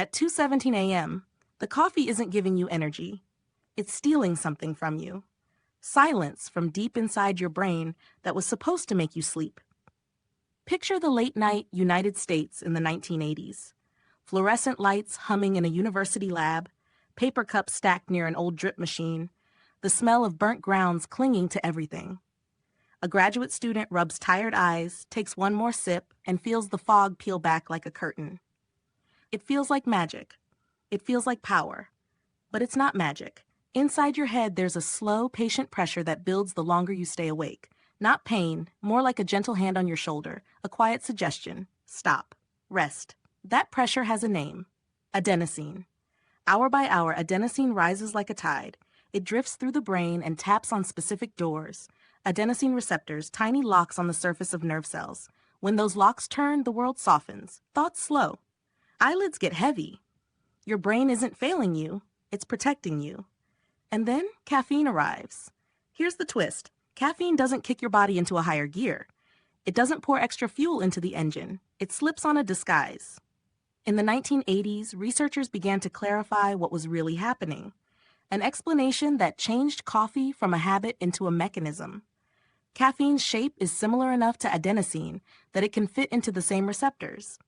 At 2:17 a.m., the coffee isn't giving you energy. It's stealing something from you. Silence from deep inside your brain that was supposed to make you sleep. Picture the late-night United States in the 1980s. Fluorescent lights humming in a university lab, paper cups stacked near an old drip machine, the smell of burnt grounds clinging to everything. A graduate student rubs tired eyes, takes one more sip, and feels the fog peel back like a curtain. It feels like magic. It feels like power. But it's not magic. Inside your head, there's a slow, patient pressure that builds the longer you stay awake. Not pain, more like a gentle hand on your shoulder, a quiet suggestion. Stop. Rest. That pressure has a name. Adenosine. Hour by hour, adenosine rises like a tide. It drifts through the brain and taps on specific doors. Adenosine receptors, tiny locks on the surface of nerve cells. When those locks turn, the world softens. Thoughts slow. Eyelids get heavy. Your brain isn't failing you. It's protecting you. And then caffeine arrives. Here's the twist. Caffeine doesn't kick your body into a higher gear. It doesn't pour extra fuel into the engine. It slips on a disguise. In the 1980s, researchers began to clarify what was really happening. An explanation that changed coffee from a habit into a mechanism. Caffeine's shape is similar enough to adenosine that it can fit into the same receptors.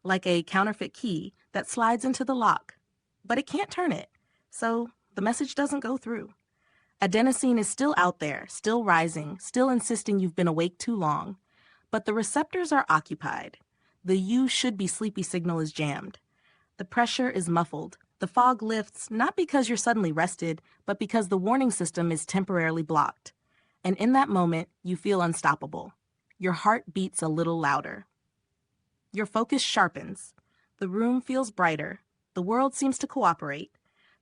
Like a counterfeit key that slides into the lock. But it can't turn it, so the message doesn't go through. Adenosine is still out there, still rising, still insisting you've been awake too long. But the receptors are occupied. The "you should be sleepy" signal is jammed. The pressure is muffled. The fog lifts not because you're suddenly rested, but because the warning system is temporarily blocked. And in that moment, you feel unstoppable. Your heart beats a little louder. Your focus sharpens. The room feels brighter. The world seems to cooperate.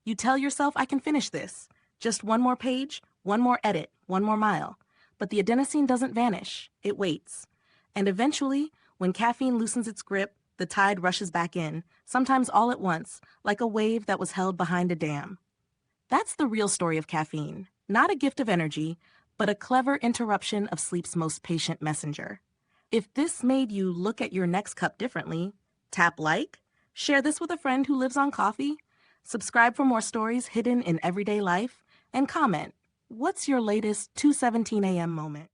You tell yourself, I can finish this. Just one more page, one more edit, one more mile. But the adenosine doesn't vanish. It waits. And eventually, when caffeine loosens its grip, the tide rushes back in, sometimes all at once, like a wave that was held behind a dam. That's the real story of caffeine. Not a gift of energy, but a clever interruption of sleep's most patient messenger. If this made you look at your next cup differently, tap like, share this with a friend who lives on coffee, subscribe for more stories hidden in everyday life, and comment, what's your latest 2:17 a.m. moment?